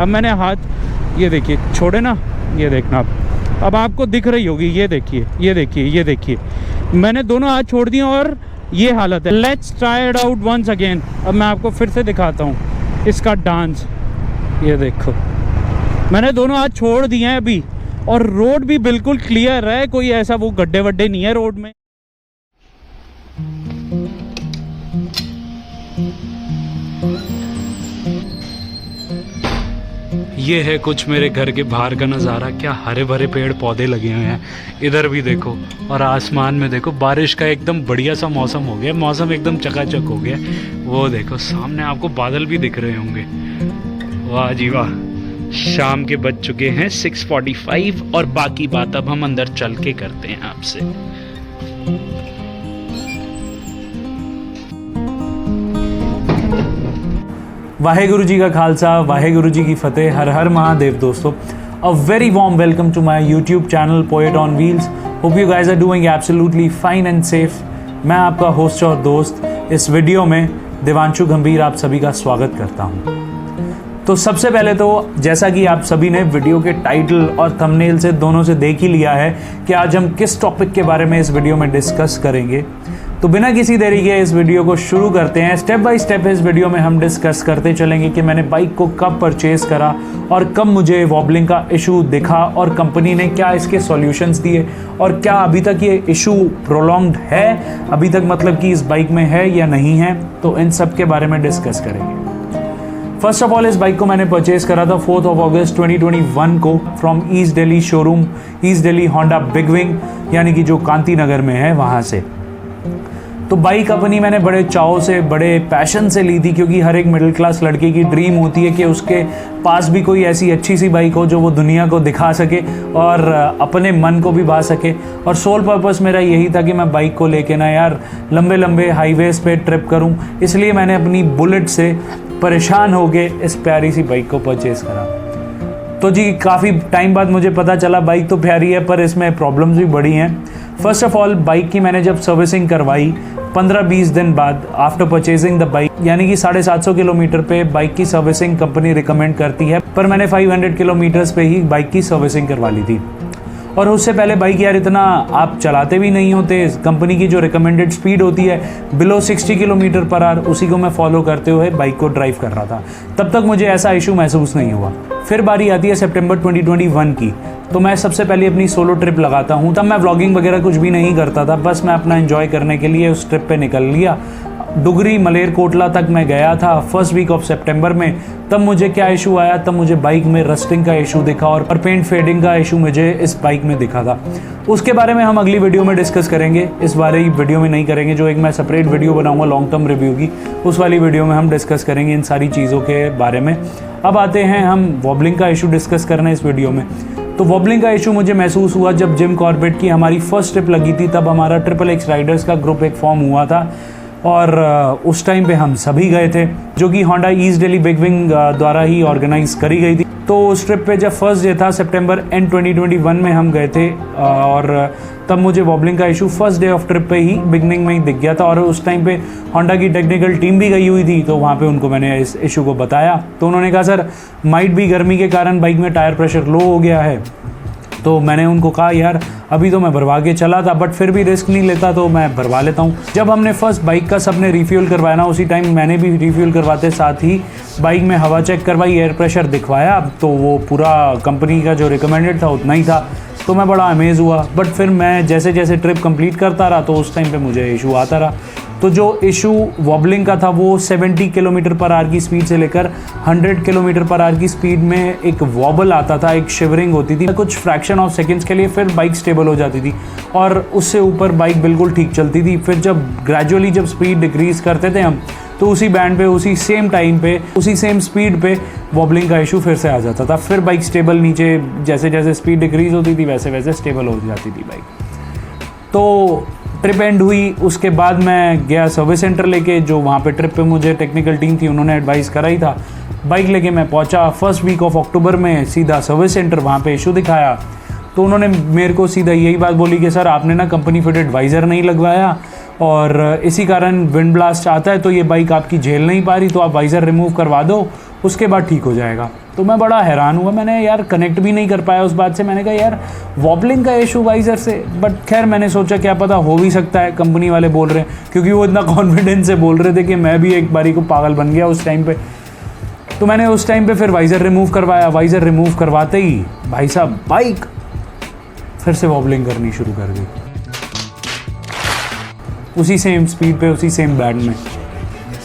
अब मैंने हाथ, ये देखिए, छोड़े ना, ये देखना अब आपको दिख रही होगी, ये देखिए, ये देखिए, ये देखिए, मैंने दोनों हाथ छोड़ दिए और ये हालत है। Let's try it out once again. अब मैं आपको फिर से दिखाता हूँ इसका डांस। ये देखो, मैंने दोनों हाथ छोड़ दिए हैं अभी, और रोड भी बिल्कुल क्लियर है, कोई ऐसा वो गड्ढे वड्ढे नहीं है रोड में। ये है कुछ मेरे घर के बाहर का नज़ारा। क्या हरे भरे पेड़ पौधे लगे हुए हैं, इधर भी देखो, और आसमान में देखो, बारिश का एकदम बढ़िया सा मौसम हो गया, मौसम एकदम चकाचक हो गया। वो देखो सामने आपको बादल भी दिख रहे होंगे। वाह जी वाह। शाम के बज चुके हैं 6:45 और बाकी बात अब हम अंदर चल के करते हैं आपसे। वाहेगुरु जी का खालसा, वाहेगुरु जी की फतेह, हर हर महादेव। दोस्तों, a very warm welcome to my YouTube channel poet on wheels. Hope you guys are doing absolutely fine and safe. मैं आपका होस्ट और दोस्त इस वीडियो में देवांशु गंभीर आप सभी का स्वागत करता हूं। तो सबसे पहले तो जैसा कि आप सभी ने वीडियो के टाइटल और थंबनेल से दोनों से देख ही लिया है कि आज हम किस टॉपिक के बारे में इस वीडियो में डिस्कस करेंगे। तो बिना किसी देरी के इस वीडियो को शुरू करते हैं। स्टेप बाय स्टेप इस वीडियो में हम डिस्कस करते चलेंगे कि मैंने बाइक को कब परचेज करा और कब मुझे वॉबलिंग का इशू दिखा और कंपनी ने क्या इसके सॉल्यूशंस दिए, और क्या अभी तक ये इशू प्रोलॉन्ग्ड है, अभी तक मतलब कि इस बाइक में है या नहीं है। तो इन सब के बारे में डिस्कस करेंगे। फर्स्ट ऑफ ऑल, इस बाइक को मैंने परचेज करा था 4 अगस्त 2021 को from east Delhi showroom, east Delhi Honda big wing, यानी कि जो कांति नगर में है वहाँ से। तो बाइक अपनी मैंने बड़े चाव से, बड़े पैशन से ली थी, क्योंकि हर एक मिडिल क्लास लड़के की ड्रीम होती है कि उसके पास भी कोई ऐसी अच्छी सी बाइक हो जो वो दुनिया को दिखा सके और अपने मन को भी भा सके। और सोल पर्पस मेरा यही था कि मैं बाइक को लेके ना यार लंबे लंबे हाईवेज पे ट्रिप करूं, इसलिए मैंने अपनी बुलेट से परेशान हो गए इस प्यारी सी बाइक को परचेज करा। तो जी काफ़ी टाइम बाद मुझे पता चला बाइक तो प्यारी है पर इसमें प्रॉब्लम्स भी बड़ी हैं। फर्स्ट ऑफ ऑल, बाइक की मैंने जब सर्विसिंग करवाई 15-20 दिन बाद आफ्टर परचेजिंग द बाइक, यानी कि 750 किलोमीटर पे बाइक की सर्विसिंग कंपनी रिकमेंड करती है, पर मैंने 500 किलोमीटर्स पे ही बाइक की सर्विसिंग करवा ली थी। और उससे पहले बाइक यार इतना आप चलाते भी नहीं होते, कंपनी की जो रिकमेंडेड स्पीड होती है बिलो 60 किलोमीटर पर आवर, उसी को मैं फॉलो करते हुए बाइक को ड्राइव कर रहा था। तब तक मुझे ऐसा इशू महसूस नहीं हुआ। फिर बारी आती है सितंबर 2021 की, तो मैं सबसे पहले अपनी सोलो ट्रिप लगाता हूँ। तब मैं व्लॉगिंग वगैरह कुछ भी नहीं करता था, बस मैं अपना एंजॉय करने के लिए उस ट्रिप पे निकल लिया। डुगरी मलेरकोटला तक मैं गया था फर्स्ट वीक ऑफ सितंबर में। तब मुझे क्या इशू आया, तब मुझे बाइक में रस्टिंग का इशू दिखा और पेंट फेडिंग का इशू मुझे इस बाइक में दिखा था। उसके बारे में हम अगली वीडियो में डिस्कस करेंगे, इस बारे ही वीडियो में नहीं करेंगे। जो एक मैं सेपरेट वीडियो बनाऊंगा लॉन्ग टर्म रिव्यू की, उस वाली वीडियो में हम डिस्कस करेंगे इन सारी चीज़ों के बारे में। अब आते हैं हम वॉबलिंग का इशू डिस्कस करना इस वीडियो में। तो वॉबलिंग का इशू मुझे महसूस हुआ जब जिम कॉर्बेट की हमारी फर्स्ट ट्रिप लगी थी। तब हमारा XXX राइडर्स का ग्रुप एक फॉर्म हुआ था और उस टाइम पे हम सभी गए थे, जो कि Honda east Delhi big wing द्वारा ही ऑर्गेनाइज करी गई थी। तो उस ट्रिप पे जब फर्स्ट डे था सितंबर एंड 2021 में हम गए थे, और तब मुझे वॉबलिंग का issue first day of trip पे ही बिगनिंग में ही दिख गया था। और उस टाइम पे होंडा की टेक्निकल टीम भी गई हुई थी, तो वहाँ पे उनको मैंने इस इशू को बताया। तो उन्होंने कहा सर माइट भी गर्मी के कारण बाइक में टायर प्रेशर लो हो गया है। तो मैंने उनको कहा यार अभी तो मैं भरवा के चला था, बट फिर भी रिस्क नहीं लेता तो मैं भरवा लेता हूँ। जब हमने फर्स्ट बाइक का सबने रिफ्यूल करवाया ना, उसी टाइम मैंने भी रिफ्यूल करवाते साथ ही बाइक में हवा चेक करवाई, एयर प्रेशर दिखवाया, तो वो पूरा कंपनी का जो रिकमेंडेड था उतना ही था। तो मैं बड़ा अमेज़ हुआ। बट फिर मैं जैसे जैसे ट्रिप कंप्लीट करता रहा तो उस टाइम पे मुझे इशू आता रहा। तो जो इशू वॉबलिंग का था वो 70 किलोमीटर पर आवर की स्पीड से लेकर 100 किलोमीटर पर आवर की स्पीड में एक वॉबल आता था, एक शिवरिंग होती थी कुछ फ्रैक्शन ऑफ सेकंड्स के लिए, फिर बाइक स्टेबल हो जाती थी और उससे ऊपर बाइक बिल्कुल ठीक चलती थी। फिर जब ग्रेजुअली जब स्पीड डिक्रीज़ करते थे हम, तो उसी बैंड पे, उसी सेम टाइम पे, उसी सेम स्पीड पे वॉबलिंग का इशू फिर से आ जाता था। फिर बाइक स्टेबल, नीचे जैसे जैसे स्पीड डिक्रीज़ होती थी वैसे वैसे स्टेबल हो जाती थी बाइक। तो ट्रिप एंड हुई, उसके बाद मैं गया सर्विस सेंटर लेके, जो वहाँ पे ट्रिप पे मुझे टेक्निकल टीम थी उन्होंने एडवाइस करा ही था। बाइक लेके मैं पहुँचा फर्स्ट वीक ऑफ अक्टूबर में सीधा सर्विस सेंटर, वहाँ पे इशू दिखाया। तो उन्होंने मेरे को सीधा यही बात बोली कि सर आपने ना कंपनी फिटेड वाइज़र नहीं लगवाया और इसी कारण विंड ब्लास्ट आता है, तो ये बाइक आपकी झेल नहीं पा रही, तो आप वाइज़र रिमूव करवा दो, उसके बाद ठीक हो जाएगा। तो मैं बड़ा हैरान हुआ, मैंने यार कनेक्ट भी नहीं कर पाया उस बात से। मैंने कहा यार वॉबलिंग का इशू वाइजर से, बट खैर मैंने सोचा क्या पता हो भी सकता है, कंपनी वाले बोल रहे हैं, क्योंकि वो इतना कॉन्फिडेंस से बोल रहे थे कि मैं भी एक बारी को पागल बन गया उस टाइम पे। तो मैंने उस टाइम पे फिर वाइज़र रिमूव करवाया। वाइज़र रिमूव करवाते ही भाई साहब बाइक फिर से वॉबलिंग करनी शुरू कर दी, उसी सेम स्पीड पे, उसी सेम बैंड में।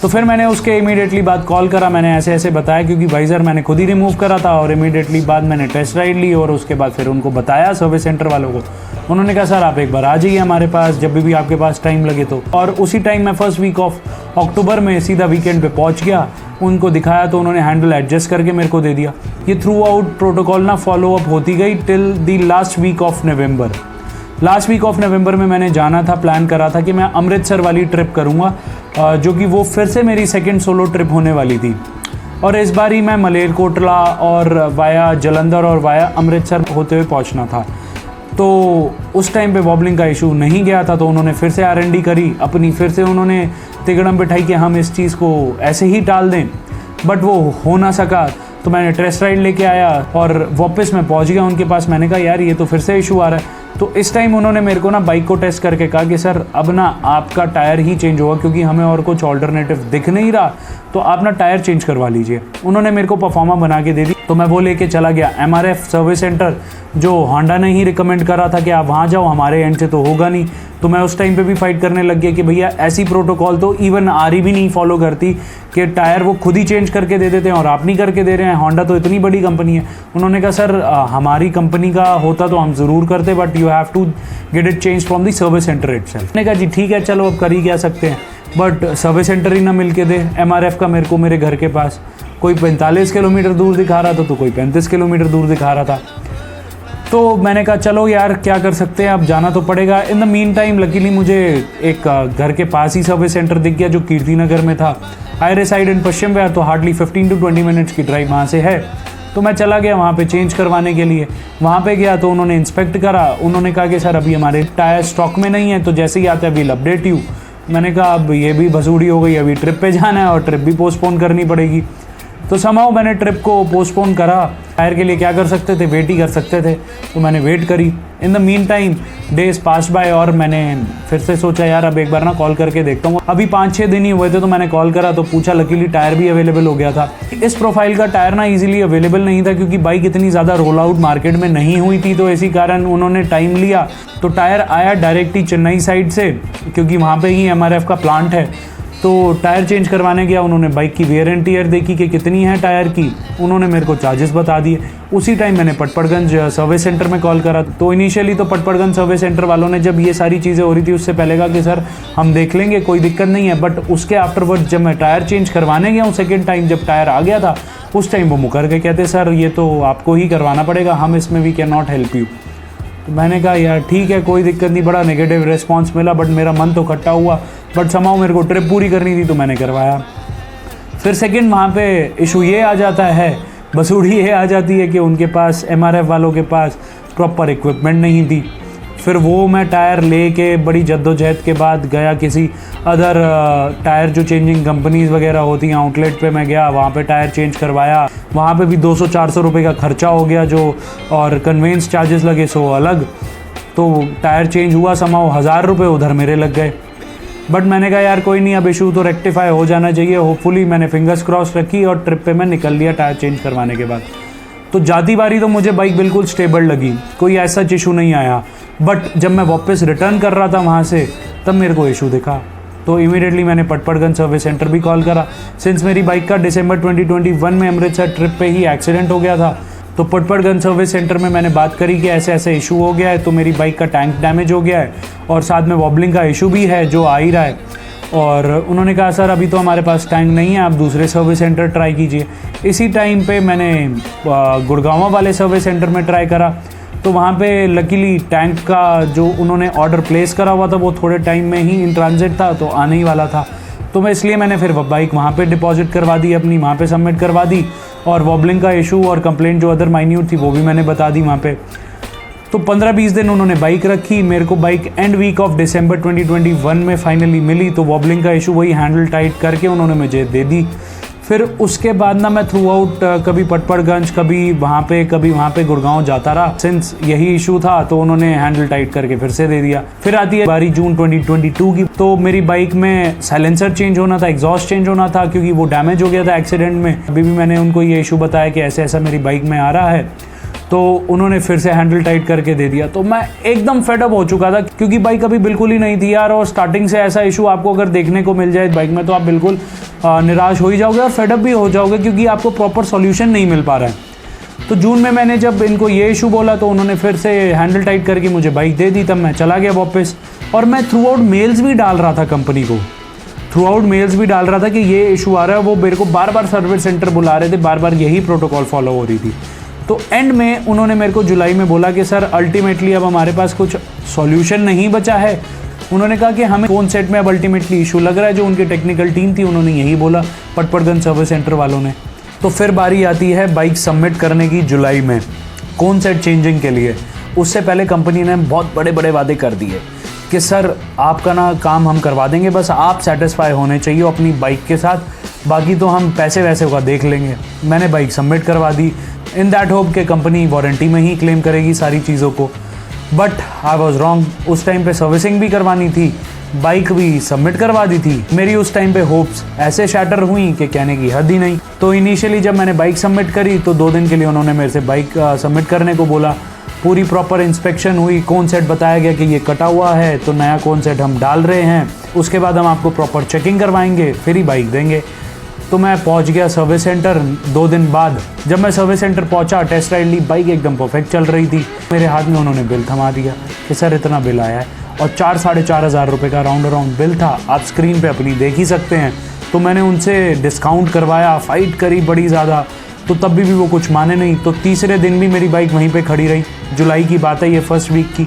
तो फिर मैंने उसके इमीडिएटली बाद कॉल करा, मैंने ऐसे ऐसे बताया, क्योंकि वाइज़र मैंने खुद ही रिमूव करा था, और इमीडिएटली बाद मैंने टेस्ट राइड ली और उसके बाद फिर उनको बताया सर्विस सेंटर वालों को। उन्होंने कहा सर आप एक बार आ जाइए हमारे पास जब भी आपके पास टाइम लगे तो। और उसी टाइम मैं फर्स्ट वीक ऑफ अक्टूबर में सीधा वीकेंड पे पहुंच गया, उनको दिखाया तो उन्होंने हैंडल एडजस्ट करके मेरे को दे दिया। ये थ्रू आउट प्रोटोकॉल ना फॉलो अप होती गई till the last week of November. Last week of November में मैंने जाना था, प्लान करा था कि मैं अमृतसर वाली ट्रिप करूँगा, जो कि वो फिर से मेरी सेकंड सोलो ट्रिप होने वाली थी। और इस बार ही मैं मलेरकोटला और वाया जलंधर और वाया अमृतसर होते हुए पहुंचना था। तो उस टाइम पे वॉबलिंग का इशू नहीं गया था, तो उन्होंने फिर से R&D करी अपनी, फिर से उन्होंने तिगड़म बिठाई कि हम इस चीज़ को ऐसे ही टाल दें, बट वो हो ना सका। तो मैंने टेस्ट राइड लेके आया और वापस मैं पहुंच गया उनके पास। मैंने कहा यार ये तो फिर से इशू आ रहा है। तो इस टाइम उन्होंने मेरे को ना बाइक को टेस्ट करके कहा कि सर अब ना आपका टायर ही चेंज होगा, क्योंकि हमें और कुछ ऑल्टरनेटिव दिख नहीं रहा, तो आप ना टायर चेंज करवा लीजिए। उन्होंने मेरे को परफॉर्मा बना के दे दी, तो मैं वो लेके चला गया MRF सर्विस सेंटर, जो होंडा ने ही रिकमेंड करा था कि आप वहाँ जाओ, हमारे एंड से तो होगा नहीं। तो मैं उस टाइम पे भी फाइट करने लग गया कि भैया ऐसी प्रोटोकॉल तो इवन RE भी नहीं फॉलो करती, कि टायर वो खुद ही चेंज करके दे देते हैं और आप नहीं करके दे रहे हैं। होंडा तो इतनी बड़ी कंपनी है। उन्होंने कहा सर हमारी कंपनी का होता तो हम ज़रूर करते, but you have to get it change from the service centre itself. मैंने कहा जी ठीक है चलो अब कर ही क्या सकते हैं, बट सर्विस सेंटर ही ना मिल के दे MRF का मेरे को मेरे घर के पास। कोई 45 किलोमीटर दूर दिखा रहा था तो कोई 35 किलोमीटर दूर दिखा रहा था। तो मैंने कहा चलो यार क्या कर सकते हैं, अब जाना तो पड़ेगा। इन द मीन टाइम लकीली मुझे एक घर के पास ही सर्विस सेंटर दिख गया, जो कीर्ति नगर में था। आई रेसाइड इन पश्चिम विहार, तो हार्डली 15 to 20 मिनट्स की ड्राइव वहाँ से है। तो मैं चला गया वहाँ पे चेंज करवाने के लिए। वहाँ पे गया तो उन्होंने इंस्पेक्ट करा, उन्होंने कहा कि सर अभी हमारे टायर स्टॉक में नहीं है, तो जैसे ही आता है वील अपडेट यू। मैंने कहा अब ये भी भसूड़ी हो गई, अभी ट्रिप पे जाना है और ट्रिप भी पोस्टपोन करनी पड़ेगी। तो समहाउ मैंने ट्रिप को पोस्टपोन करा। टायर के लिए क्या कर सकते थे, वेट ही कर सकते थे, तो मैंने वेट करी। In the meantime days pass by, और मैंने फिर से सोचा यार अब एक बार ना कॉल करके देखता हूँ। अभी 5-6 दिन ही हुए थे, तो मैंने कॉल करा तो पूछा, लकीली टायर भी अवेलेबल हो गया था। इस प्रोफाइल का टायर ना इजीली अवेलेबल नहीं था, क्योंकि बाइक इतनी ज़्यादा रोल आउट मार्केट में नहीं हुई थी, तो इसी कारण उन्होंने टाइम लिया। तो टायर आया डायरेक्ट ही चेन्नई साइड से, क्योंकि वहाँ पर ही MRF का प्लांट है। तो टायर चेंज करवाने गया, उन्होंने बाइक की वेयर एंड टीयर देखी कि कितनी है टायर की, उन्होंने मेरे को चार्जेस बता दिए। उसी टाइम मैंने पटपड़गंज सर्विस सेंटर में कॉल करा। तो इनिशियली तो पटपड़गंज सर्विस सेंटर वालों ने जब ये सारी चीज़ें हो रही थी उससे पहले कहा कि सर हम देख लेंगे, कोई दिक्कत नहीं है। बट उसके आफ्टरवर्ड जब मैं टायर चेंज करवाने गया हूँ सेकेंड टाइम, जब टायर आ गया था, उस टाइम वो मुकर के कहते सर ये तो आपको ही करवाना पड़ेगा, हम इसमें we can not help you. तो मैंने कहा यार ठीक है कोई दिक्कत नहीं, बड़ा नेगेटिव रिस्पॉन्स मिला, बट मेरा मन तो खट्टा हुआ, बट समहाउ मेरे को ट्रिप पूरी करनी थी तो मैंने करवाया। फिर सेकंड वहाँ पे इशू ये आ जाता है, बसूड़ी ये आ जाती है कि उनके पास MRF वालों के पास प्रॉपर इक्विपमेंट नहीं थी। फिर वो मैं टायर लेके बड़ी जद्दोजहद के बाद गया किसी अदर टायर जो चेंजिंग कंपनीज़ वगैरह होती हैं आउटलेट पे मैं गया, वहाँ पे टायर चेंज करवाया। वहाँ पे भी 200-400 रुपये का खर्चा हो गया जो, और कन्वेंस चार्जेस लगे सो अलग। तो टायर चेंज हुआ, समहाउ 1000 रुपये उधर मेरे लग गए। बट मैंने कहा यार कोई नहीं, अब इशू तो रेक्टिफाई हो जाना चाहिए। होपफुली मैंने फिंगर्स क्रॉस रखी और ट्रिप पे मैं निकल लिया टायर चेंज करवाने के बाद। तो जाती बारी तो मुझे बाइक बिल्कुल स्टेबल लगी, कोई ऐसा इशू नहीं आया। बट जब मैं वापस रिटर्न कर रहा था वहाँ से, तब मेरे को इशू दिखा। तो इमीडिएटली मैंने पटपड़गंज सर्विस सेंटर भी कॉल करा। सिंस मेरी बाइक का दिसंबर 2021 में अमृतसर ट्रिप पे ही एक्सीडेंट हो गया था, तो पटपड़गंज सर्विस सेंटर में मैंने बात करी कि ऐसे ऐसे इशू हो गया है, तो मेरी बाइक का टैंक डैमेज हो गया है और साथ में वॉबलिंग का इशू भी है जो आ ही रहा है। और उन्होंने कहा सर अभी तो हमारे पास टैंक नहीं है, आप दूसरे सर्विस सेंटर ट्राई कीजिए। इसी टाइम पे मैंने गुड़गांव वाले सर्विस सेंटर में ट्राई करा, तो वहाँ पे लकीली टैंक का जो उन्होंने ऑर्डर प्लेस करा हुआ था वो थोड़े टाइम में ही इन ट्रांजिट था, तो आने ही वाला था। तो मैं इसलिए मैंने फिर बाइक वहाँ पे डिपॉजिट करवा दी अपनी, वहाँ पे सबमिट करवा दी, और वॉबलिंग का इशू और कंप्लेंट जो अदर माइन्यूट थी वो भी मैंने बता दी वहाँ पे। तो 15-20 दिन उन्होंने बाइक रखी। मेरे को bike end week of December 2021 में फाइनली मिली, तो वॉबलिंग का इशू वही हैंडल टाइट करके उन्होंने मुझे दे दी। फिर उसके बाद ना मैं थ्रू आउट कभी पटपड़गंज, कभी वहाँ पे गुड़गांव जाता रहा। सिंस यही इशू था तो उन्होंने हैंडल टाइट करके फिर से दे दिया। फिर आती है बारी जून 2022 की, तो मेरी बाइक में साइलेंसर चेंज होना था, एग्जॉस्ट चेंज होना था, क्योंकि वो डैमेज हो गया था एक्सीडेंट में। अभी भी मैंने उनको ये इशू बताया कि ऐसे ऐसा मेरी बाइक में आ रहा है, तो उन्होंने फिर से हैंडल टाइट करके दे दिया। तो मैं एकदम फेडअप हो चुका था, क्योंकि बाइक अभी बिल्कुल ही नहीं थी यार। और स्टार्टिंग से ऐसा इशू आपको अगर देखने को मिल जाए बाइक में तो आप बिल्कुल निराश हो ही जाओगे और फेडअप भी हो जाओगे, क्योंकि आपको प्रॉपर सॉल्यूशन नहीं मिल पा रहा है। तो जून में मैंने जब इनको ये इशू बोला तो उन्होंने फिर से हैंडल टाइट करके मुझे बाइक दे दी। तब मैं चला गया वापस, और मैं थ्रू आउट मेल्स भी डाल रहा था कंपनी को, थ्रू आउट मेल्स भी डाल रहा था कि ये इशू आ रहा है। वो मेरे को बार बार सर्विस सेंटर बुला रहे थे, बार बार यही प्रोटोकॉल फॉलो हो रही थी। तो एंड में उन्होंने मेरे को जुलाई में बोला कि सर अल्टीमेटली अब हमारे पास कुछ सॉल्यूशन नहीं बचा है। उन्होंने कहा कि हमें कौन सेट में अब अल्टीमेटली इशू लग रहा है। जो उनकी टेक्निकल टीम थी उन्होंने यही बोला, पटपड़गंज सर्विस सेंटर वालों ने। तो फिर बारी आती है बाइक सबमिट करने की जुलाई में, कौन सेट चेंजिंग के लिए। उससे पहले कंपनी ने बहुत बड़े बड़े वादे कर दिए कि सर आपका ना काम हम करवा देंगे, बस आप सेटिस्फाई होने चाहिए अपनी बाइक के साथ, बाकी तो हम पैसे वैसे का देख लेंगे। मैंने बाइक सबमिट करवा दी इन दैट होप कि कंपनी वारंटी में ही क्लेम करेगी सारी चीज़ों को। But I was wrong. उस टाइम पे सर्विसिंग भी करवानी थी, बाइक भी सबमिट करवा दी थी। मेरी उस टाइम पे होप्स ऐसे शैटर हुई कि कहने की हद ही नहीं। तो इनिशियली जब मैंने बाइक सबमिट करी तो 2 दिन के लिए उन्होंने मेरे से बाइक सबमिट करने को बोला। पूरी प्रॉपर इंस्पेक्शन हुई, कौन सेट बताया गया कि ये कटा हुआ है, तो नया कौन सेट हम डाल रहे हैं। उसके बाद हम आपको प्रॉपर चेकिंग करवाएंगे, फिर ही बाइक देंगे। तो मैं पहुंच गया सर्विस सेंटर 2 दिन बाद। जब मैं सर्विस सेंटर पहुंचा, टेस्ट राइड ली, बाइक एकदम परफेक्ट चल रही थी। मेरे हाथ में उन्होंने बिल थमा दिया कि सर इतना बिल आया है, और 4-4.5 हज़ार रुपये का राउंड अराउंड बिल था। आप स्क्रीन पे अपनी देख ही सकते हैं। तो मैंने उनसे डिस्काउंट करवाया, फ़ाइट करी बड़ी ज़्यादा, तो तब भी वो कुछ माने नहीं। तो तीसरे दिन भी मेरी बाइक वहीं पे खड़ी रही। जुलाई की बात है ये, फर्स्ट वीक की।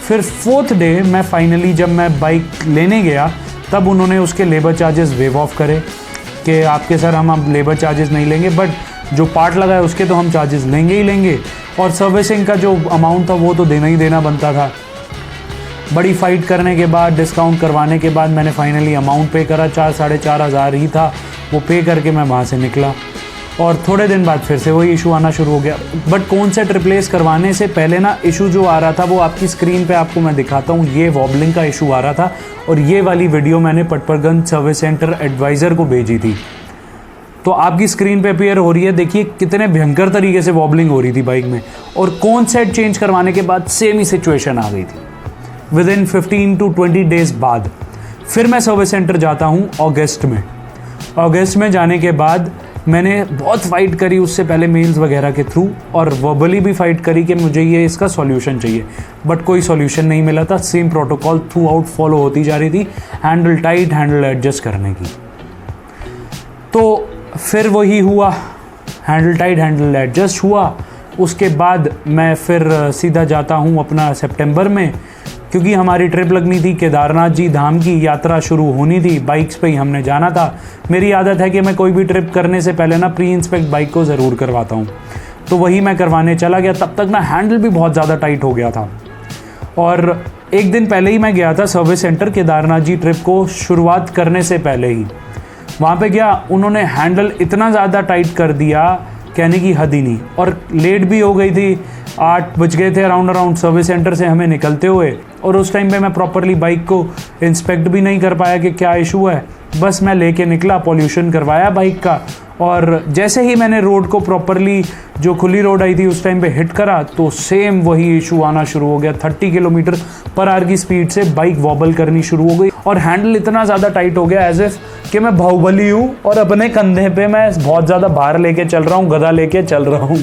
फिर 4th डे मैं फाइनली जब मैं बाइक लेने गया तब उन्होंने उसके लेबर चार्जेस वेव ऑफ करे कि आपके सर हम अब लेबर चार्जेस नहीं लेंगे, बट जो पार्ट लगा है उसके तो हम चार्जेस लेंगे ही लेंगे, और सर्विसिंग का जो अमाउंट था वो तो देना ही देना बनता था। बड़ी फाइट करने के बाद, डिस्काउंट करवाने के बाद मैंने फाइनली अमाउंट पे करा। 4-4.5 हज़ार ही था, वो पे करके मैं वहाँ से निकला। और थोड़े दिन बाद फिर से वही इशू आना शुरू हो गया। बट कौन सेट रिप्लेस करवाने से पहले ना इशू जो आ रहा था वो आपकी स्क्रीन पे आपको मैं दिखाता हूँ। ये वॉबलिंग का इशू आ रहा था, और ये वाली वीडियो मैंने पटपड़गंज सर्विस सेंटर एडवाइज़र को भेजी थी। तो आपकी स्क्रीन पे अपीयर हो रही है, देखिए कितने भयंकर तरीके से वॉबलिंग हो रही थी बाइक में। और कौन सेट चेंज करवाने के बाद सेम ही सिचुएशन आ गई थी। विद इन 15 to 20 डेज़ बाद फिर मैं सर्विस सेंटर जाता हूँ अगस्त में। अगस्त में जाने के बाद मैंने बहुत फ़ाइट करी उससे पहले मेल्स वगैरह के थ्रू, और वर्बली भी फ़ाइट करी कि मुझे ये इसका सॉल्यूशन चाहिए। बट कोई सॉल्यूशन नहीं मिला था। Same protocol through out follow होती जा रही थी, हैंडल टाइट हैंडल एडजस्ट करने की। तो फिर वही हुआ, हैंडल टाइट हैंडल एडजस्ट हुआ। उसके बाद मैं फिर सीधा जाता हूँ अपना सितंबर में, क्योंकि हमारी ट्रिप लगनी थी केदारनाथ जी धाम की यात्रा शुरू होनी थी। बाइक्स पे ही हमने जाना था। मेरी आदत है कि मैं कोई भी ट्रिप करने से पहले ना प्री इंस्पेक्ट बाइक को ज़रूर करवाता हूँ। तो वही मैं करवाने चला गया। तब तक ना हैंडल भी बहुत ज़्यादा टाइट हो गया था, और एक दिन पहले ही मैं गया था service centre Kedarnath ji trip को शुरुआत करने से पहले ही। वहाँ पे गया, उन्होंने हैंडल इतना ज़्यादा टाइट कर दिया कहने की हद ही नहीं। और लेट भी हो गई थी, 8 बज गए थे अराउंड सर्विस सेंटर से हमें निकलते हुए। और उस टाइम पे मैं प्रॉपरली बाइक को इंस्पेक्ट भी नहीं कर पाया कि क्या इशू है। बस मैं लेके निकला, पॉल्यूशन करवाया बाइक का, और जैसे ही मैंने रोड को प्रॉपरली, जो खुली रोड आई थी उस टाइम पे हिट करा, तो सेम वही इशू आना शुरू हो गया। 30 किलोमीटर/आवर की स्पीड से बाइक वॉबल करनी शुरू हो गई, और हैंडल इतना ज़्यादा टाइट हो गया एज इफ कि मैं बाहुबली हूँ और अपने कंधे पे मैं बहुत ज़्यादा भार लेके चल रहा हूँ, गदा लेके चल रहा हूँ।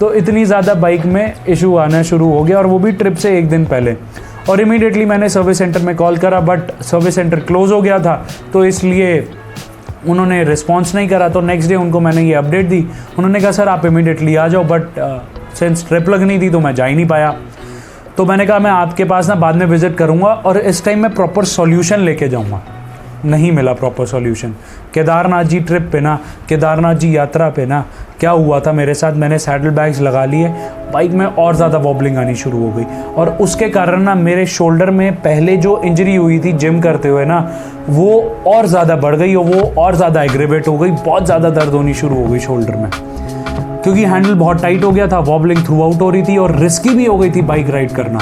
तो इतनी ज़्यादा बाइक में इशू आना शुरू हो गया, और वो भी ट्रिप से एक दिन पहले। और इमीडिएटली मैंने सर्विस सेंटर में कॉल करा, बट सर्विस सेंटर क्लोज़ हो गया था, तो इसलिए उन्होंने रिस्पांस नहीं करा। तो नेक्स्ट डे उनको मैंने ये अपडेट दी। उन्होंने कहा सर आप इमीडिएटली आ जाओ, बट सिंस ट्रिप लगनी थी तो मैं जा ही नहीं पाया। तो मैंने कहा मैं आपके पास ना बाद में विज़िट करूँगा, और इस टाइम मैं प्रॉपर सॉल्यूशन लेके जाऊँगा। नहीं मिला proper solution. Kedarnath ji trip पे ना, केदारनाथ जी यात्रा पे ना क्या हुआ था मेरे साथ, मैंने सैडल बैग्स लगा लिए, बाइक में और ज़्यादा वॉबलिंग आनी शुरू हो गई और उसके कारण ना मेरे शोल्डर में पहले जो इंजरी हुई थी जिम करते हुए ना, वो और ज़्यादा बढ़ गई और वो और ज़्यादा एग्रेवेट हो गई, बहुत ज़्यादा दर्द होनी शुरू हो गई शोल्डर में, क्योंकि हैंडल बहुत टाइट हो गया था, वॉबलिंग थ्रू आउट हो रही थी और रिस्की भी हो गई थी बाइक राइड करना।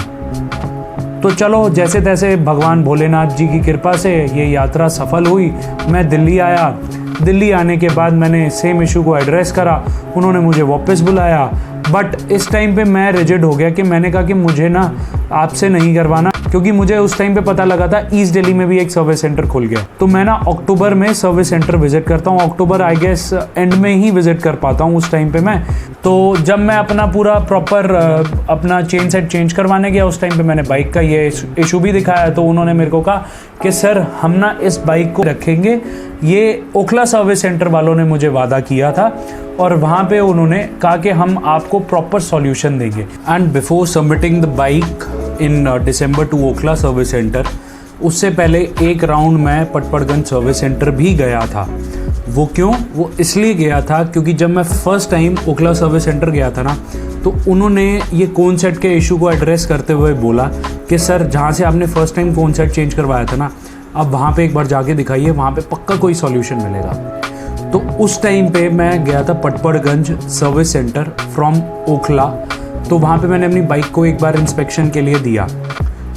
तो चलो जैसे तैसे भगवान भोलेनाथ जी की कृपा से ये यात्रा सफल हुई। मैं दिल्ली आया, दिल्ली आने के बाद मैंने सेम इशू को एड्रेस करा, उन्होंने मुझे वापस बुलाया, बट इस टाइम पे मैं रिजिड हो गया कि मैंने कहा कि मुझे ना आपसे नहीं करवाना, क्योंकि मुझे उस टाइम पे पता लगा था ईस्ट दिल्ली में भी एक सर्विस सेंटर खुल गया। तो मैं ना अक्टूबर में सर्विस सेंटर विजिट करता हूँ, अक्टूबर आई गेस एंड में ही विजिट कर पाता हूँ उस टाइम पे मैं। तो जब मैं अपना पूरा प्रॉपर अपना चेन सेट चेंज करवाने गया, उस टाइम पे मैंने बाइक का ये इशू भी दिखाया, तो उन्होंने मेरे को कहा कि सर हम ना इस बाइक को रखेंगे, ये ओखला सर्विस सेंटर वालों ने मुझे वादा किया था और वहाँ पे उन्होंने कहा कि हम आपको प्रॉपर सॉल्यूशन देंगे। And before submitting the bike in December to Okhla service centre, उससे पहले एक राउंड मैं पटपड़गंज सर्विस सेंटर भी गया था। वो क्यों? वो इसलिए गया था क्योंकि जब मैं first time Okhla service centre गया था ना, तो उन्होंने ये कोन सेट के इशू को एड्रेस करते हुए बोला कि सर जहाँ से आपने फर्स्ट टाइम कोन सेट चेंज करवाया था ना, अब वहाँ पे एक बार जाके दिखाइए, वहाँ पे पक्का कोई सॉल्यूशन मिलेगा। तो उस टाइम पे मैं गया था Patparganj service centre from Okhla, तो वहाँ पे मैंने अपनी बाइक को एक बार इंस्पेक्शन के लिए दिया।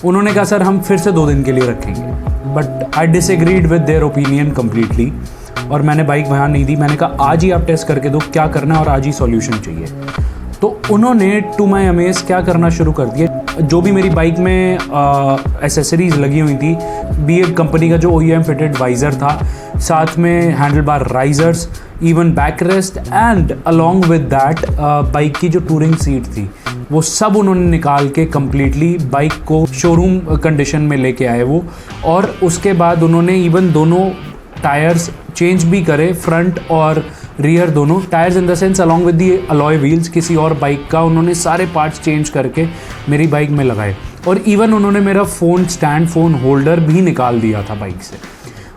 उन्होंने कहा सर हम फिर से 2 दिन के लिए रखेंगे, but I disagreed with their opinion completely और मैंने बाइक वहाँ नहीं दी। मैंने कहा आज ही आप टेस्ट करके दो क्या करना है और आज ही सॉल्यूशन चाहिए। तो उन्होंने टू माई अमेज क्या करना शुरू कर दिया, जो भी मेरी बाइक में एसेसरीज लगी हुई थी, बी ए कंपनी का जो OEM फिटेड वाइज़र था, साथ में handle bar risers, even back rest and along with that bike की जो टूरिंग सीट थी, वो सब उन्होंने निकाल के कम्प्लीटली बाइक को शोरूम कंडीशन में लेके आए वो। और उसके बाद उन्होंने इवन दोनों टायर्स चेंज भी करे, फ्रंट और रियर दोनों tyres, in the sense along with the alloy wheels किसी और बाइक का उन्होंने सारे पार्ट्स चेंज करके मेरी बाइक में लगाए। और इवन उन्होंने मेरा फ़ोन स्टैंड, फ़ोन होल्डर भी निकाल दिया था बाइक से।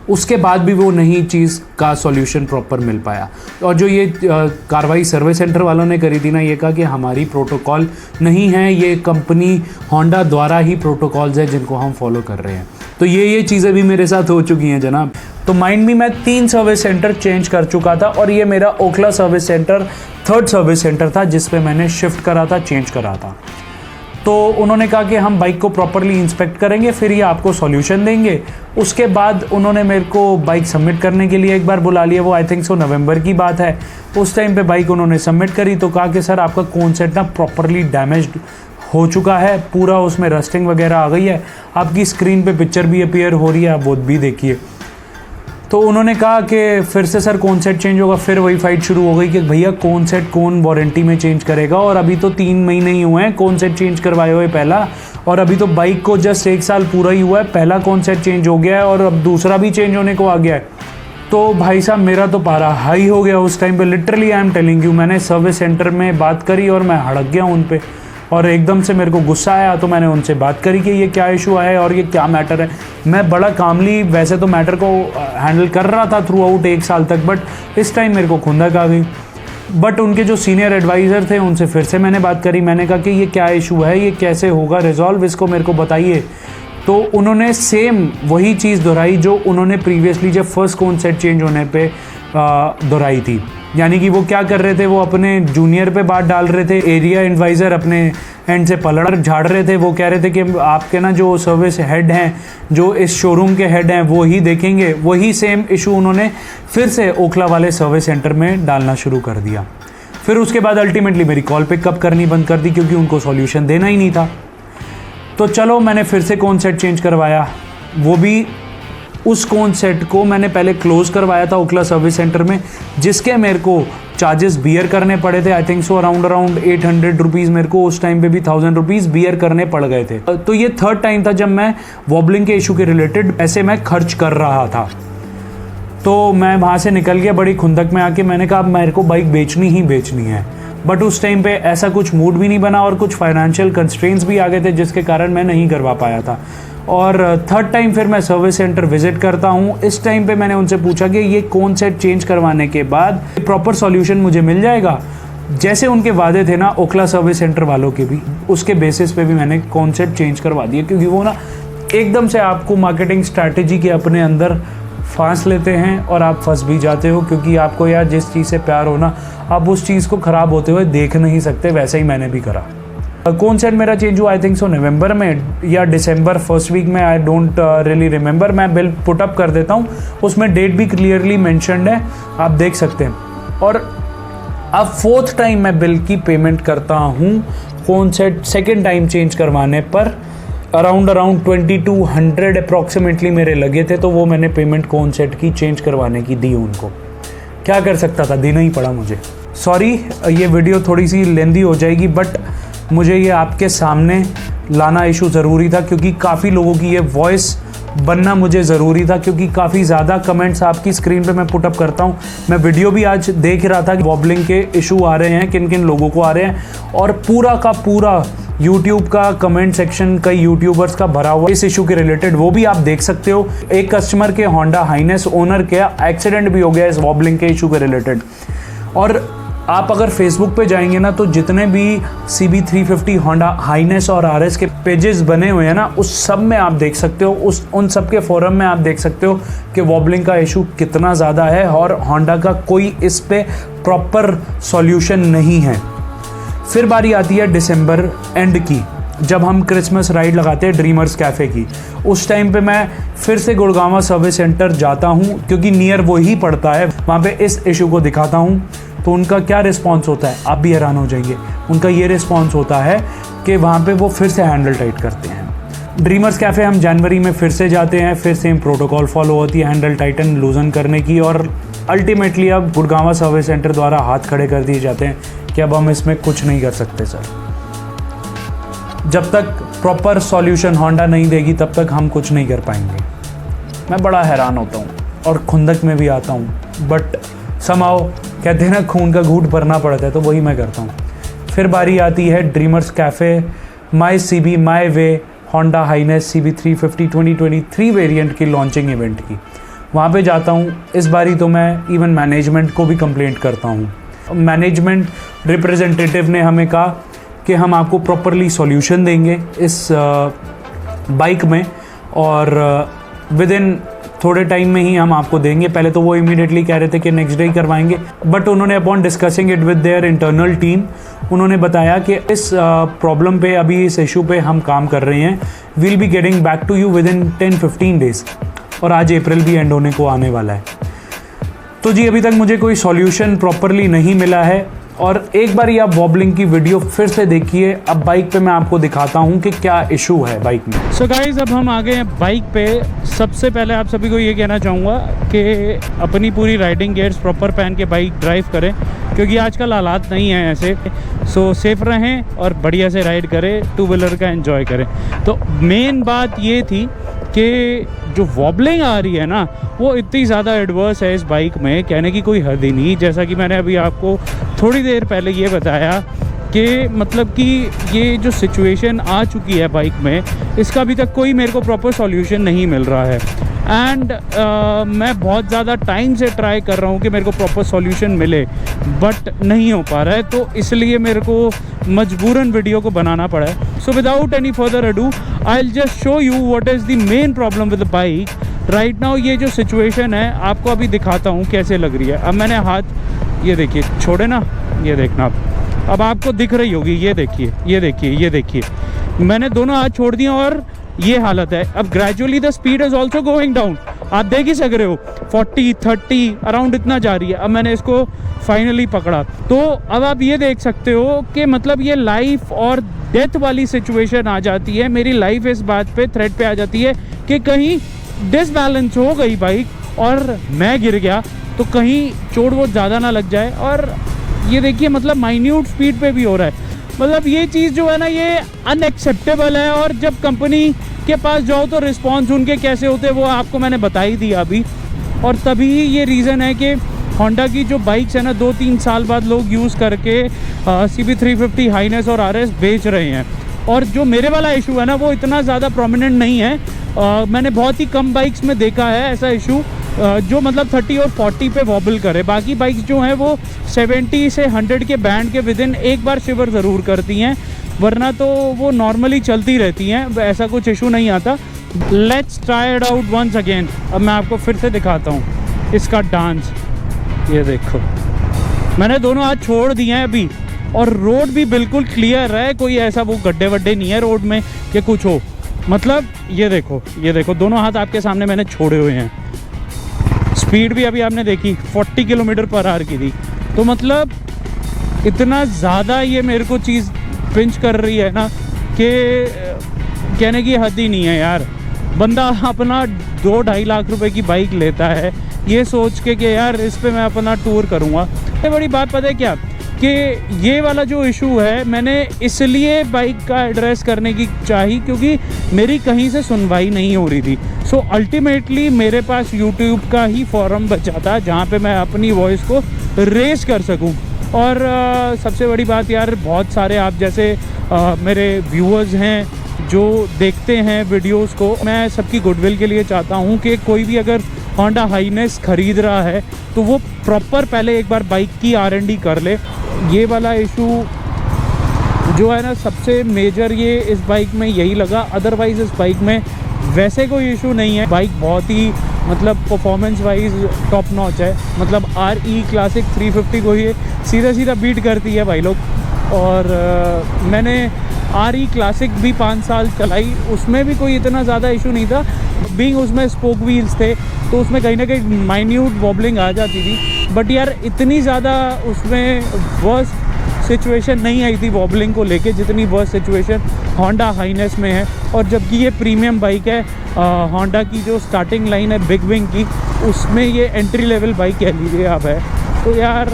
उसके बाद भी वो नई चीज़ का सॉल्यूशन प्रॉपर मिल पाया। और जो ये कार्रवाई सर्विस सेंटर वालों ने करी थी ना, ये कहा कि हमारी प्रोटोकॉल नहीं है, ये कंपनी होंडा द्वारा ही प्रोटोकॉल्स है जिनको हम फॉलो कर रहे हैं। तो ये चीज़ें भी मेरे साथ हो चुकी हैं जनाब। तो माइंड में मैं 3 सर्विस सेंटर चेंज कर चुका था और ये मेरा Okhla service centre 3rd service centre था जिस पे मैंने शिफ्ट करा था, चेंज करा था। तो उन्होंने कहा कि हम बाइक को प्रॉपरली इंस्पेक्ट करेंगे, फिर ये आपको सॉल्यूशन देंगे। उसके बाद उन्होंने मेरे को बाइक सबमिट करने के लिए एक बार बुला लिया, वो आई थिंक सो नवंबर की बात है। उस टाइम पे बाइक उन्होंने सबमिट करी तो कहा कि सर आपका कोन सेट ना प्रॉपरली डैमेज्ड हो चुका है, पूरा उसमें रस्टिंग वगैरह आ गई है, आपकी स्क्रीन पे पिक्चर भी अपीयर हो रही है, आप वो भी देखिए। तो उन्होंने कहा कि फिर से सर कौन सेट चेंज होगा। फिर वही फाइट शुरू हो गई कि भैया कौन सेट कौन वारंटी में चेंज करेगा, और अभी तो 3 महीने ही हुए हैं कौन सेट चेंज करवाए हुए पहला, और अभी तो बाइक को जस्ट 1 साल पूरा ही हुआ है, पहला कौन सेट चेंज हो गया है और अब दूसरा भी चेंज होने को आ गया है। तो भाई साहब मेरा तो पारा हाई हो गया उस टाइम पे, literally I am telling you. मैंने सर्विस सेंटर में बात करी और मैं हड़क गया उन पे, और एकदम से मेरे को गुस्सा आया। तो मैंने उनसे बात करी कि ये क्या इशू है और ये क्या मैटर है। मैं बड़ा कामली वैसे तो मैटर को हैंडल कर रहा था थ्रू आउट 1 साल तक, बट इस टाइम मेरे को खुंदक आ गई। बट उनके जो सीनियर एडवाइज़र थे उनसे फिर से मैंने बात करी, मैंने कहा कि ये क्या इशू है, ये कैसे होगा रिजॉल्व, इसको मेरे को बताइए। तो उन्होंने सेम वही चीज़ दोहराई जो उन्होंने प्रीवियसली जब फर्स्ट कौन सेट चेंज होने पे दोहराई थी। यानी कि वो क्या कर रहे थे, वो अपने जूनियर पे बात डाल रहे थे, एरिया एडवाइज़र अपने एंड से पलड़ झाड़ रहे थे। वो कह रहे थे कि आपके ना जो सर्विस हेड हैं, जो इस शोरूम के हेड हैं, वो ही देखेंगे। वही सेम इशू उन्होंने फिर से ओखला वाले सर्विस सेंटर में डालना शुरू कर दिया। फिर उसके बाद अल्टीमेटली मेरी कॉल पिकअप करनी बंद कर दी क्योंकि उनको सॉल्यूशन देना ही नहीं था। तो चलो मैंने फिर से कौन सेट चेंज करवाया, वो भी उस कौन सेट को मैंने पहले क्लोज करवाया था ओखला सर्विस सेंटर में, जिसके मेरे को चार्जेस बियर करने पड़े थे। I think so around 800 rupees, मेरे को उस टाइम पे भी 1000 रुपीज़ बियर करने पड़ गए थे। तो ये 3rd टाइम था जब मैं वॉबलिंग के इशू के रिलेटेड ऐसे मैं खर्च कर रहा था। तो मैं वहाँ से निकल गया बड़ी खुंदक में आके। मैंने कहा अब मेरे को बाइक बेचनी ही बेचनी है, बट उस टाइम पे ऐसा कुछ मूड भी नहीं बना और कुछ फाइनेंशियल कंस्ट्रेंट्स भी आ गए थे जिसके कारण मैं नहीं करवा पाया था। और थर्ड टाइम फिर मैं सर्विस सेंटर विज़िट करता हूँ। इस टाइम पे मैंने उनसे पूछा कि ये कौन सेट चेंज करवाने के बाद प्रॉपर सॉल्यूशन मुझे मिल जाएगा। जैसे उनके वादे थे ना ओखला सर्विस सेंटर वालों के भी, उसके बेसिस पे भी मैंने कौन सेट चेंज करवा दिया, क्योंकि वो ना एकदम से आपको मार्केटिंग स्ट्रैटेजी के अपने अंदर फांस लेते हैं और आप फंस भी जाते हो, क्योंकि आपको यार जिस चीज़ से प्यार हो ना, आप उस चीज़ को ख़राब होते हुए देख नहीं सकते। वैसे ही मैंने भी करा। कौन सेट मेरा चेंज हुआ, आई थिंक सो नवंबर में या दिसंबर फर्स्ट वीक में, आई डोंट रियली रिमेंबर। मैं बिल पुट अप कर देता हूँ, उसमें डेट भी क्लियरली मेंशन्ड है, आप देख सकते हैं। और अब फोर्थ टाइम मैं बिल की पेमेंट करता हूँ कौन सेट सेकेंड टाइम चेंज करवाने पर। अराउंड 2200 अप्रॉक्सीमेटली मेरे लगे थे, तो वो मैंने पेमेंट कौन सेट की चेंज करवाने की दी उनको। क्या कर सकता था, देना ही पड़ा मुझे। सॉरी ये वीडियो थोड़ी सी लेंदी हो जाएगी, बट मुझे ये आपके सामने लाना इशू ज़रूरी था, क्योंकि काफ़ी लोगों की ये वॉइस बनना मुझे ज़रूरी था, क्योंकि काफ़ी ज़्यादा कमेंट्स आपकी स्क्रीन पे मैं पुट अप करता हूँ। मैं वीडियो भी आज देख रहा था कि वॉबलिंग के इशू आ रहे हैं, किन किन लोगों को आ रहे हैं, और पूरा का पूरा यूट्यूब का कमेंट सेक्शन कई यूट्यूबर्स का भरा हुआ इस इशू के रिलेटेड, वो भी आप देख सकते हो। एक कस्टमर के होंडा हाइनेस ओनर के एक्सीडेंट भी हो गया इस वॉबलिंग के इशू के रिलेटेड। और आप अगर फेसबुक पे जाएंगे ना, तो जितने भी CB350 होंडा हाइनेस और RS के पेजेस बने हुए हैं ना, उस सब में आप देख सकते हो, उन सब के फोरम में आप देख सकते हो कि वॉबलिंग का इशू कितना ज़्यादा है और होंडा का कोई इस पे प्रॉपर सॉल्यूशन नहीं है। फिर बारी आती है दिसंबर एंड की, जब हम क्रिसमस राइड लगाते हैं ड्रीमर्स कैफ़े की। उस टाइम पे मैं फिर से गुड़गांव सर्विस सेंटर जाता हूँ, क्योंकि नियर वो ही पड़ता है। वहाँ पे इस इशू को दिखाता हूँ, तो उनका क्या रिस्पॉन्स होता है आप भी हैरान हो जाएंगे। उनका ये रिस्पॉन्स होता है कि वहाँ पे वो फिर से हैंडल टाइट करते हैं। ड्रीमर्स कैफ़े हम जनवरी में फिर से जाते हैं, फिर सेम प्रोटोकॉल फॉलो होती है हैंडल टाइटन लूजन करने की, और अल्टीमेटली अब गुड़गांव सर्विस सेंटर द्वारा हाथ खड़े कर दिए जाते हैं कि अब हम इसमें कुछ नहीं कर सकते सर। जब तक प्रॉपर सॉल्यूशन होंडा नहीं देगी तब तक हम कुछ नहीं कर पाएंगे। मैं बड़ा हैरान होता हूँ और खुंदक में भी आता हूँ, बट समाओ कहते हैं ना खून का घूंट भरना पड़ता है, तो वही मैं करता हूँ। फिर बारी आती है ड्रीमर्स कैफ़े माई CB माई वे होंडा हाइनेस CB350 2023 वेरिएंट की लॉन्चिंग इवेंट की। वहाँ पे जाता हूँ। इस बारी तो मैं इवन मैनेजमेंट को भी कंप्लेंट करता हूँ। मैनेजमेंट रिप्रेजेंटेटिव ने हमें कहा कि हम आपको प्रॉपरली सॉल्यूशन देंगे इस बाइक में, और विद इन थोड़े टाइम में ही हम आपको देंगे। पहले तो वो इमीडिएटली कह रहे थे कि नेक्स्ट डे ही करवाएंगे, बट उन्होंने upon discussing it with their internal team उन्होंने बताया कि इस प्रॉब्लम पे, अभी इस इशू पे हम काम कर रहे हैं, will be getting back to you within 10-15 days. और आज अप्रैल भी एंड होने को आने वाला है। तो जी अभी तक मुझे कोई सॉल्यूशन प्रॉपरली नहीं मिला है। और एक बार आप वॉबलिंग की वीडियो फिर से देखिए। अब बाइक पे मैं आपको दिखाता हूँ कि क्या इशू है बाइक में। सो गाइस अब हम आ गए हैं बाइक पे। सबसे पहले आप सभी को ये कहना चाहूँगा कि अपनी पूरी राइडिंग गियर्स प्रॉपर पहन के बाइक ड्राइव करें, क्योंकि आजकल हालात नहीं हैं ऐसे। सो सेफ रहें और बढ़िया से राइड करें, टू व्हीलर का एंजॉय करें। तो मेन बात ये थी कि जो वॉबलिंग आ रही है ना, वो इतनी ज़्यादा एडवर्स है इस बाइक में, कहने की कोई हद ही नहीं। जैसा कि मैंने अभी आपको थोड़ी देर पहले ये बताया कि मतलब कि ये जो सिचुएशन आ चुकी है बाइक में, इसका अभी तक कोई मेरे को प्रॉपर सॉल्यूशन नहीं मिल रहा है। एंड मैं बहुत ज़्यादा टाइम से ट्राई कर रहा हूँ कि मेरे को प्रॉपर सॉल्यूशन मिले, बट नहीं हो पा रहा है। तो इसलिए मेरे को मजबूरन वीडियो को बनाना पड़ा है। So without any further ado I will just show you what is the main problem with the bike right now. ये जो सिचुएशन है आपको अभी दिखाता हूँ कैसे लग रही है। अब मैंने हाथ ये देखिए छोड़े ना, ये देखना अब आपको दिख रही होगी। ये देखिए, ये देखिए, ये देखिए, मैंने दोनों हाथ छोड़ दिए और ये हालत है। अब gradually the speed is also going down, आप देख ही सक रहे हो 40-30 अराउंड इतना जा रही है। अब मैंने इसको फाइनली पकड़ा, तो अब आप ये देख सकते हो कि मतलब ये लाइफ और डेथ वाली सिचुएशन आ जाती है। मेरी लाइफ इस बात पे थ्रेट पे आ जाती है कि कहीं डिसबैलेंस हो गई बाइक और मैं गिर गया तो कहीं चोट वोट ज़्यादा ना लग जाए। और ये देखिए मतलब माइन्यूट स्पीड पे भी हो रहा है। मतलब ये चीज़ जो है ना, ये अनएक्सेप्टेबल है। और जब कंपनी के पास जाओ तो रिस्पॉन्स उनके कैसे होते हैं वो आपको मैंने बता ही दिया अभी। और तभी ये रीज़न है कि होंडा की जो बाइक्स है ना, 2-3 साल बाद लोग यूज़ करके CB350 हाइनेस और RS बेच रहे हैं। और जो मेरे वाला इशू है ना वो इतना ज़्यादा प्रोमिनेंट नहीं है। मैंने बहुत ही कम बाइक्स में देखा है ऐसा इशू जो मतलब 30 और 40 पे वॉबल करे। बाकी बाइक्स जो हैं वो 70 से 100 के बैंड के विदिन एक बार शिवर ज़रूर करती हैं, वरना तो वो नॉर्मली चलती रहती हैं, ऐसा कुछ इशू नहीं आता। Let's try it out once again. अब मैं आपको फिर से दिखाता हूँ इसका डांस। ये देखो, मैंने दोनों हाथ छोड़ दिए हैं अभी, और रोड भी बिल्कुल क्लियर है, कोई ऐसा वो गड्ढे वड्ढे नहीं है रोड में कि कुछ हो। मतलब ये देखो दोनों हाथ आपके सामने मैंने छोड़े हुए हैं। स्पीड भी अभी आपने देखी 40 किलोमीटर पर आवर की थी। तो मतलब इतना ज़्यादा ये मेरे को चीज़ पिंच कर रही है ना कि कहने की हद ही नहीं है यार। बंदा अपना 2-2.5 लाख रुपए की बाइक लेता है ये सोच के कि यार इस पे मैं अपना टूर करूँगा। ये बड़ी बात पता है क्या, कि ये वाला जो इशू है मैंने इसलिए बाइक का एड्रेस करने की चाही क्योंकि मेरी कहीं से सुनवाई नहीं हो रही थी। सो अल्टीमेटली मेरे पास यूट्यूब का ही फॉरम बचा था जहाँ पे मैं अपनी वॉइस को रेस कर सकूँ। और सबसे बड़ी बात यार, बहुत सारे आप जैसे मेरे व्यूअर्स हैं जो देखते हैं वीडियोस को, मैं सबकी गुडविल के लिए चाहता हूँ कि कोई भी अगर होंडा हाइनेस ख़रीद रहा है तो वो प्रॉपर पहले एक बार बाइक की R&D कर ले। ये वाला इशू जो है ना सबसे मेजर ये इस बाइक में यही लगा। अदरवाइज़ इस बाइक में वैसे कोई इशू नहीं है। बाइक बहुत ही मतलब परफॉर्मेंस वाइज टॉप नॉच है। मतलब RE क्लासिक 350 को ये सीधा बीट करती है भाई लोग। और मैंने RE क्लासिक भी 5 साल चलाई, उसमें भी कोई इतना ज़्यादा इशू नहीं था। बीइंग उसमें स्पोक व्हील्स थे तो उसमें कहीं ना कहीं माइन्यूट वॉबलिंग आ जाती थी, बट यार इतनी ज़्यादा उसमें वर्स्ट सिचुएशन नहीं आई थी वॉबलिंग को लेके जितनी वर्स्ट सिचुएशन होंडा हाइनेस में है। और जबकि ये प्रीमियम बाइक है, होंडा की जो स्टार्टिंग लाइन है बिग विंग की, उसमें ये एंट्री लेवल बाइक कह लीजिए आप है। तो यार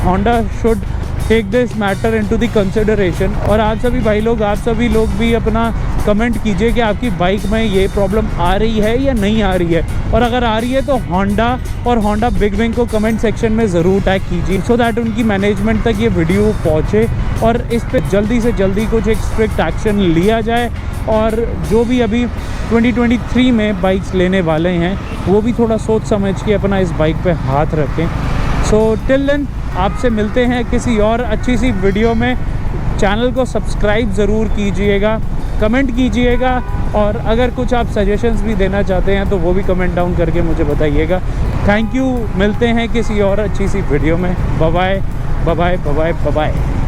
Honda should take this matter into the consideration. और आप सभी भाई लोग, आप सभी लोग भी अपना कमेंट कीजिए कि आपकी बाइक में ये प्रॉब्लम आ रही है या नहीं आ रही है, और अगर आ रही है तो होंडा और होंडा बिग विंग को कमेंट सेक्शन में ज़रूर टैग कीजिए सो दैट उनकी मैनेजमेंट तक ये वीडियो पहुँचे और इस पर जल्दी से जल्दी कुछ एक स्ट्रिक्ट एक्शन लिया जाए। और जो भी अभी 2023 में बाइक्स लेने वाले हैं वो भी थोड़ा सोच समझ के अपना इस बाइक पे हाथ रखें। सो टिल देन आपसे मिलते हैं किसी और अच्छी सी वीडियो में। चैनल को सब्सक्राइब ज़रूर कीजिएगा, कमेंट कीजिएगा, और अगर कुछ आप सजेशंस भी देना चाहते हैं तो वो भी कमेंट डाउन करके मुझे बताइएगा। थैंक यू, मिलते हैं किसी और अच्छी सी वीडियो में। Bye bye bye bye bye bye.